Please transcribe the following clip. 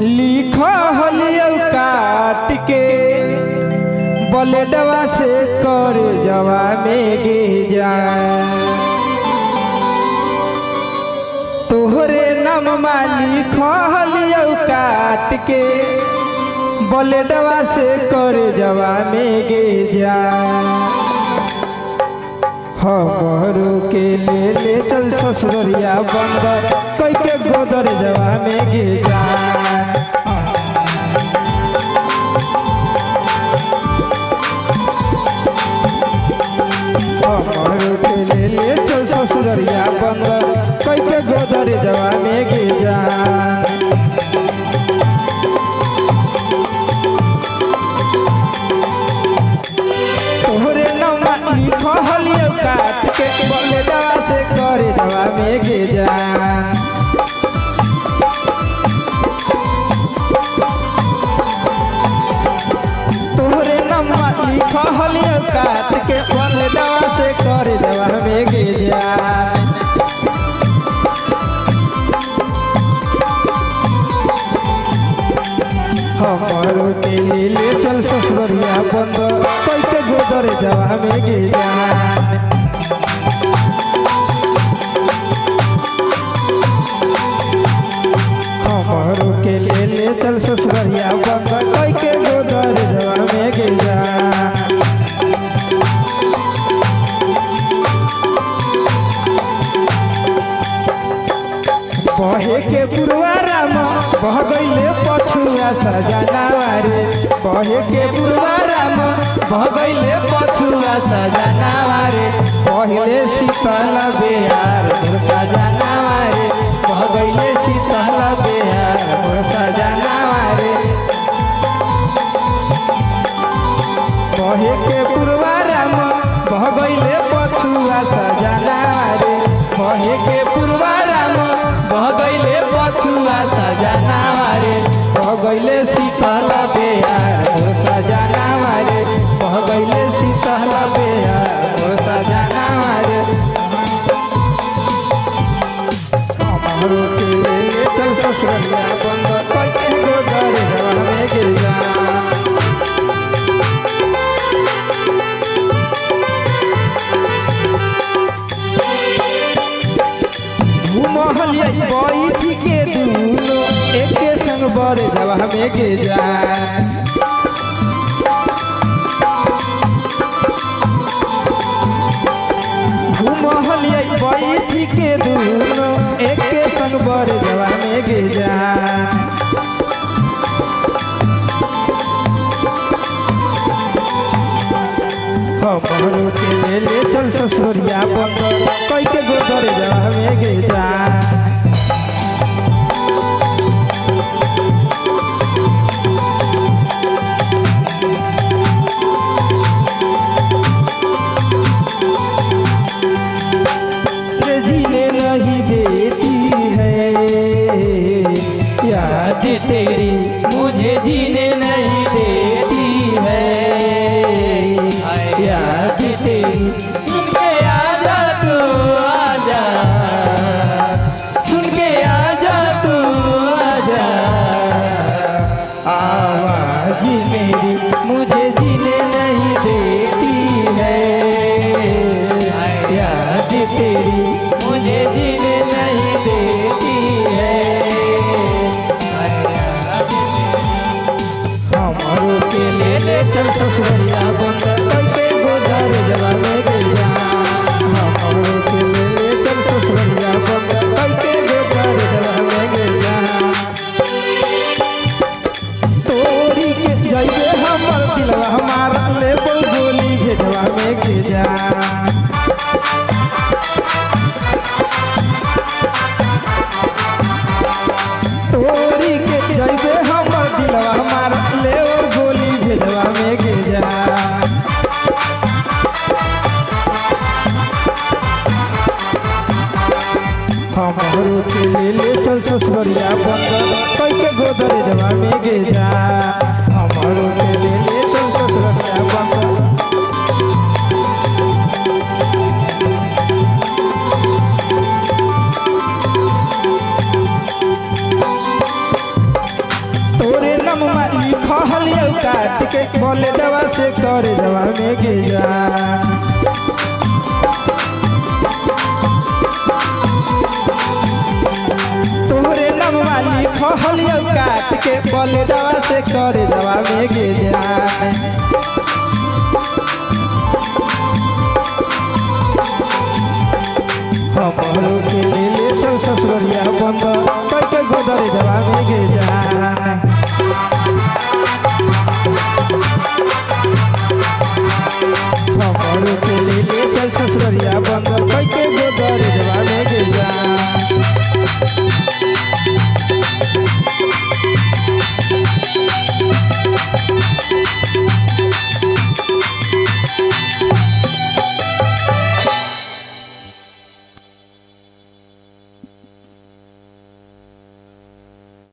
लिखा हलियो काट के बलेडवा से कर जवा में गे जा तोहरे नाम लिखा हलियो काट के बलेडवा से कर जवा में गे जा हमरो के ले चल ससुरिया बंदर कई के गोदर जवा में गे जा हमरो के ले चल ससुरिया बंदर कई के गोदर जवा में गे जा तोहरे नाम लिखा हलियो काट के बलेडवा से कर जवा में गे जा तोहरे नाम लिखा हलियो काट के बलेडवा से कर जवा में गे जा हमरो के ले चल ससुरिया बंदर कई के गोदर जवा में गे जा हमरो के ले चल ससुरिया बंदर कई के गोदर जवा में गे जा बहे के पुरवारा में बह गईले पछुआ सजनावा रे बहे के पुरवारा में बह गईले पछुआ सजनावा रे पहले शीतल बेहार मोर सजनावा रे बह गईले शीतल बेहार मोर सजनावा रे बहे के पुरवारा में बह गईले पछुआ सजनावा रे बहे के पुरवारा में बह गईले पछुआ सजनावा रे बह गईले शीतल बेहार मोर सजनावा रे बह गईले शीतल बेहार मोर सजनावा रे हमरो के ले चल ससुरिया बंदर कई के गोदर जवा में गे जा घूमहलिया बैठी के दूनो एके संग बर जवा में गे जा घूमहलिया बैठी के दूनो एके संग बर जवा में गे जा हमरो के ले चल ससुरिया बंदर कई के गोदर जवा में गे जा जीने नहीं देती है याद तेरी मुझे जीने नहीं देती है याद तेरी सुन के आजा तू आजा सुन के आजा तू आजा आवाज मेरी मुझे जीने नहीं देती है याद तेरी मुझे जीने नहीं देती है हमरो के ले चल ससुरिया बंदर कई के गोदर जवा में गे जा हमरो के ले चल ससुरिया बंदर कई के गोदर जवा में गे जा तोरी के जाइए हमर दिलवा हमारा ले गोली भेजवा में गे जा तोरी के जाइए हमर दिलवा हमारा ले गोली भेजवा में गे जा हमरो के ले चल ससुरिया बंदर कई के गोदर जवा में गे जा हमरो के ले चल ससुरिया बंदर करे जवा में गे जान। तोहरे नाम वाली फहलियो काट के बोले दवा से करे जवा में गे जान। हमरो के ले चल ससुरिया बंद कैके गोदरे जवा में गे जान। हमरो के ले चल ससुरिया बंद कैके